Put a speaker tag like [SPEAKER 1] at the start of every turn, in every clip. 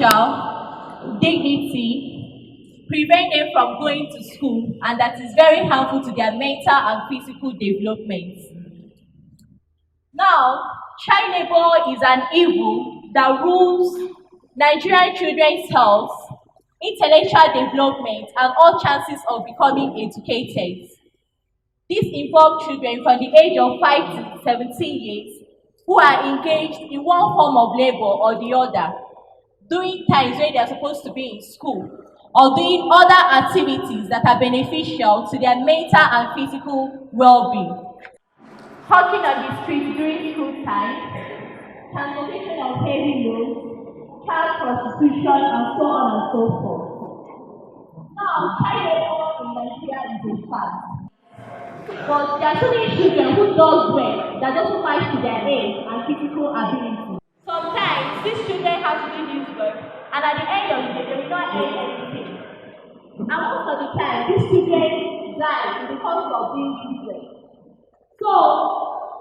[SPEAKER 1] social, dignity, prevent them from going to school, and that is very harmful to their mental and physical development. Now, child labor is an evil that rules Nigerian children's health, intellectual development, and all chances of becoming educated. This involves children from the age of 5 to 17 years who are engaged in one form of labor or the other, during times when they are supposed to be in school, or doing other activities that are beneficial to their mental and physical well-being. Hawking on the streets during school time, transportation of heavy loads, child prostitution, and so on and so forth. Now, child labor in Nigeria is a fact. But there are so many children who does well that doesn't match to their age and physical ability. Sometimes these children have to do this work, and at the end of the day, they will not earn anything. And most of the time, these children die because of doing this work. So,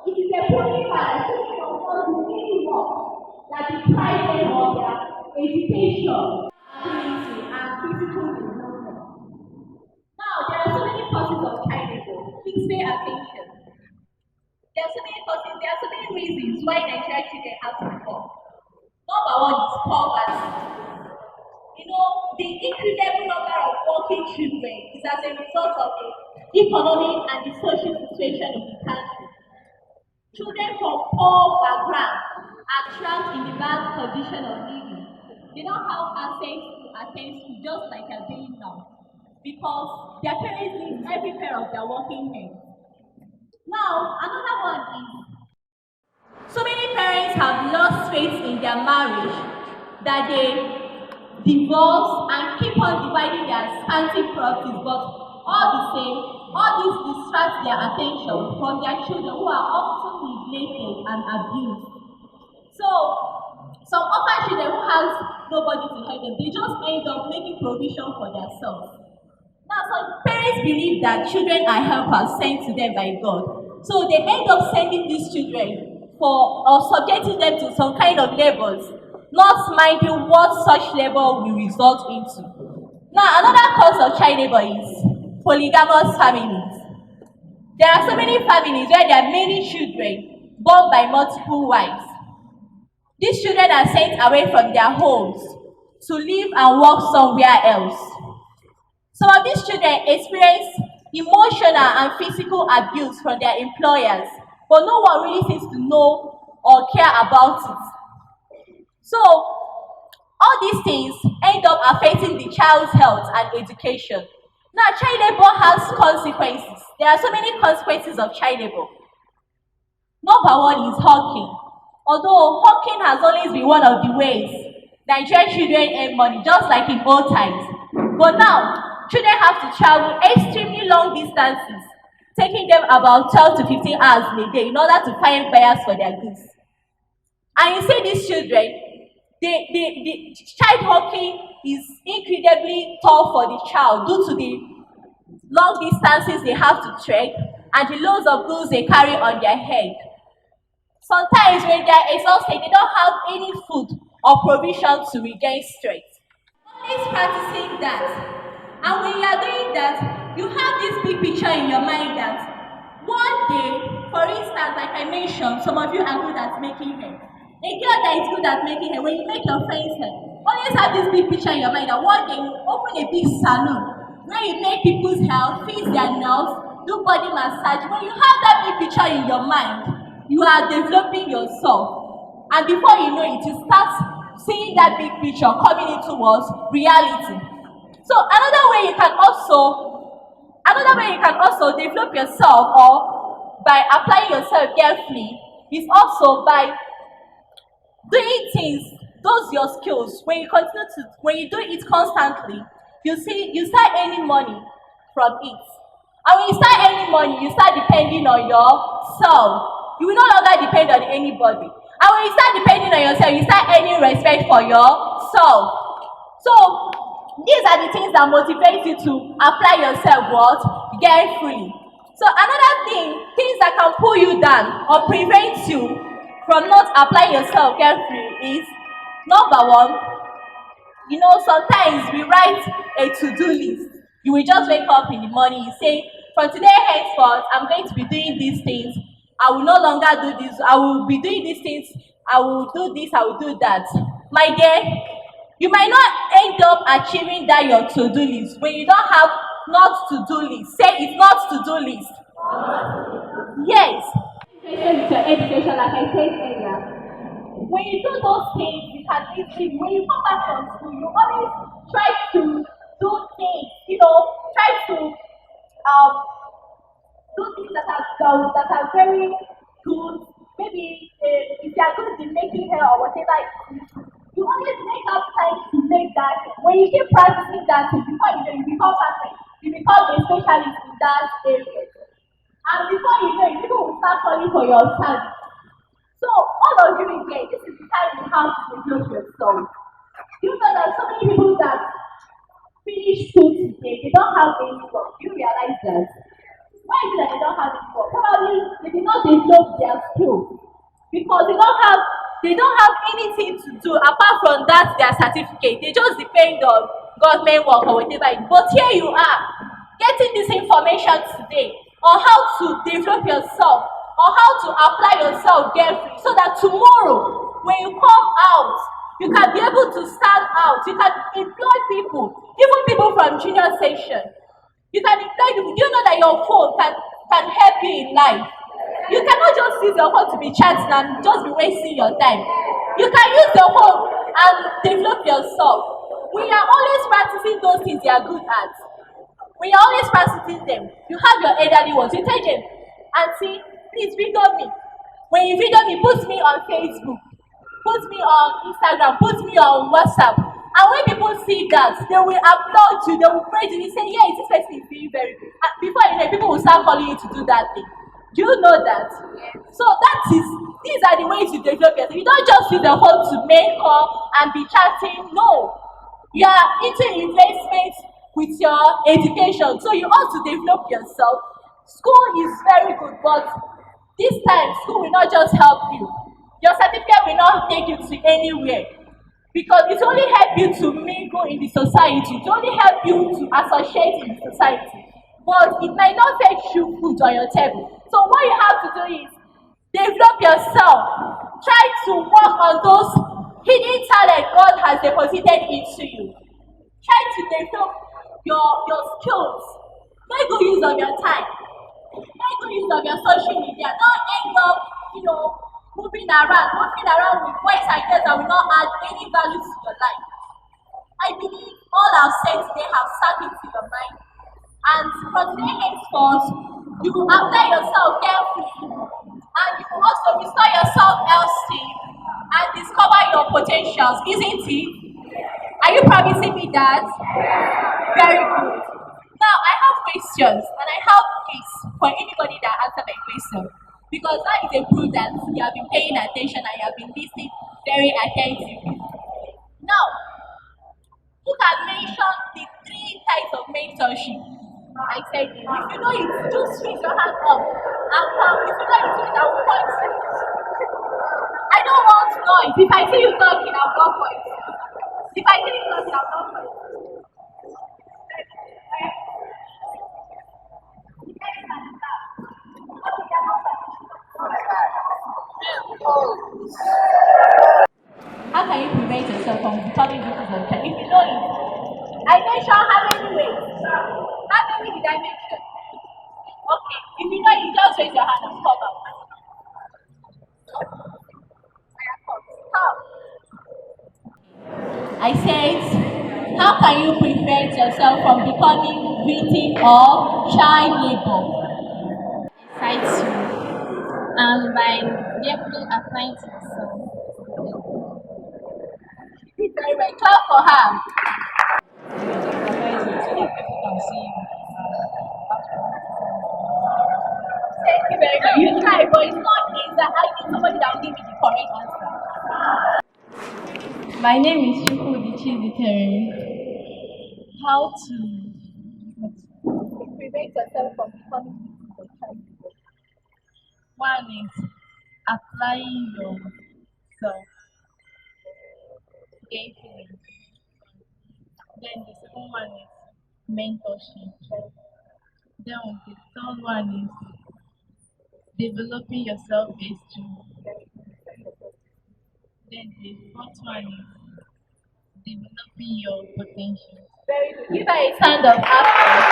[SPEAKER 1] it is a pony that children of God do any work that deprives them of their education, ability, and physical development. Now, there are so many causes of child labor. Please pay attention. There are so many causes, there are so many reasons why Nigerian children have to work. Number one is poverty. The incredible number of working children is as a result of the economic and the social situation in the country. Children from poor backgrounds are trapped in the bad condition of living. They don't have access to attend school just like they're doing now, because their parents need every pair of their working men. Now, another one is so many parents have lost faith in their marriage that they divorce and keep on dividing their scanty properties, but all the same, all this distracts their attention from their children who are often neglected and abused. So, some orphan children who has nobody to help them, they just end up making provision for themselves. Now, some parents believe that children are helpers sent to them by God. So they end up sending these children or subjecting them to some kind of labors, not minding what such labor will result into. Now, another cause of child labor is polygamous families. There are so many families where there are many children born by multiple wives. These children are sent away from their homes to live and work somewhere else. Some of these children experience emotional and physical abuse from their employers, but no one really seems to know or care about it. So, all these things end up affecting the child's health and education. Now, child labor has consequences. There are so many consequences of child labor. Number one is hawking. Although hawking has always been one of the ways Nigerian children earn money, just like in old times. But now, children have to travel extremely long distances, taking them about 12 to 15 hours in a day in order to find buyers for their goods. And you see these children, the child hawking is incredibly tough for the child due to the long distances they have to trek and the loads of goods they carry on their head. Sometimes when they are exhausted, they don't have any food or provision to regain strength. Always practicing that. And when you are doing that, you have this big picture in your mind that one day, for instance, like I mentioned, some of you are good at making hair. A girl that is good at making hair, when you make your friend's hair, always have this big picture in your mind that one day you open a big salon where you make people's hair, fix their nails, do body massage. When you have that big picture in your mind, you are developing yourself. And before you know it, you start seeing that big picture coming into reality. So another way you can also develop yourself, or by applying yourself carefully, is also by doing things, those your skills. When you do it constantly, you start earning money from it. And when you start earning money, you start depending on yourself. You will no longer depend on anybody. And when you start depending on yourself, you start earning respect for yourself. So these are the things that motivate you to apply yourself gainfully. So another things that can pull you down or prevent you from not applying yourself gainfully is, number one, Sometimes we write a to-do list. You will just wake up in the morning, you say, from today henceforth, I'm going to be doing these things. I will no longer do this. I will be doing these things. I will do this. I will do that. My dear, you might not end up achieving that your to-do list when you don't have not to-do list. Say it's not to-do list. Yes. With your education, like I said earlier, when you do those things, you can easily, when you come back from school, you always try to do things, try to do things that are very good. Maybe if you are good in making hair or whatever it is, you always make up time to make that. When you keep practicing that thing, before you become perfect, you become a specialist in that area. And before you know it, people will start calling for your service. So all of you again, this is the time you have to develop yourself. You know that so many people that finish school today, they don't have any work. You realize that? Why is it that they don't have any work? Probably they did not develop their skill because they don't have anything to do apart from that their certificate. They just depend on government work or whatever. But here you are, getting this information today on how to develop yourself, on how to apply yourself carefully, so that tomorrow when you come out, you can be able to stand out. You can employ people, even people from junior section. You can employ people. Do you know that your phone can help you in life? You cannot just use your phone to be chatting and just be wasting your time. You can use your phone and develop yourself. We are always practicing those things you are good at. We are always practicing them. You have your elderly ones. You tell them, Auntie, please video me. When you video me, put me on Facebook, put me on Instagram, put me on WhatsApp. And when people see that, they will applaud you, they will praise you, they say, yeah, this person is doing very good. And before you know it, people will start calling you to do that thing. Do you know that? So these are the ways you develop yourself. You don't just use the phone to make call and be chatting. No. You are into investment with your education. So you ought to develop yourself. School is very good, but this time school will not just help you. Your certificate will not take you to anywhere. Because it only help you to mingle in the society. It only help you to associate in the society. But it might not fetch you food on your table. So what you have to do is develop yourself. Try to work on those hidden talent God has deposited into you. Try to develop your skills. Make good use of your time. Make good use of your social media. Don't end up, moving around with boys and girls that will not add any value to your life. I believe all I've said today have sunk into your mind. And from today henceforth, you will apply yourself carefully and you will also restore your self-esteem and discover your potentials, isn't it? Are you promising me that? Very good. Now I have questions and I have case for anybody that answer my question. Because that is a proof that you have been paying attention and you have been listening very attentively. Now, who can mention the three types of mentorship? I said, if you know it, just raise your hand up and come. If you know it, I will point. I don't want noise. If I see you talking, I'll not point. If I see you talking, I'll not point. How can you prevent yourself from becoming this person? If you know it, I mentioned how many ways? How many did I mention? Okay, if you know it, just raise your hand and come out. Come. I said, how can you prevent yourself from becoming victim of child labor?
[SPEAKER 2] Excites you and by carefully applying to yourself.
[SPEAKER 1] Very well. Clap for her. Thank you very much. You try, but it's not easy. I need somebody that will give me the correct answer.
[SPEAKER 2] My name is Gainfully. How to
[SPEAKER 1] Prevent yourself from becoming victim of child labor.
[SPEAKER 2] one is applying yourself gainfully. Then the second one is mentorship. Then the third one is developing yourself based to. Then the fourth one is developing your potential.
[SPEAKER 1] Very good. Give her a sound of applause.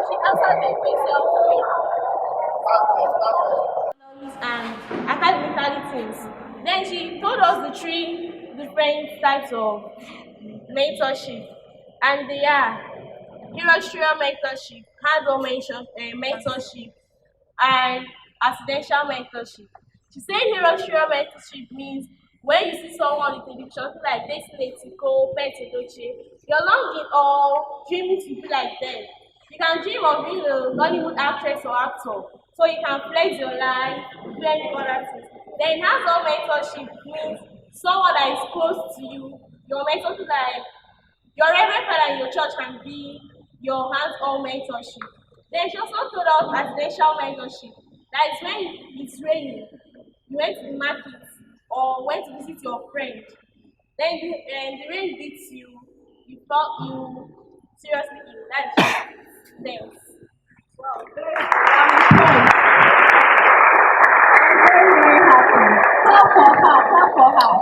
[SPEAKER 1] She answered the question and academically things. Then she told us the three different types of mentorship, and they are illustrial mentorship, hands-on mentorship, and accidental mentorship. She said illustrial mentorship means when you see someone with a vision something like Destiny Etiko, Pet Edochie, you're longing or dreaming to be like them. You can dream of being a Hollywood actress or actor, so you can flex your life, do any other things. Then hands-on mentorship means someone that is close to you, your mentor to like your reverend father in your church can be your hands-on mentorship. Then she also told us residential mentorship. That is when it's raining, you went to the market or went to visit your friend. Then the rain beats you, you thought you seriously ill. That is them. Wow, very good. I'm very happy. Clap for her, clap for her.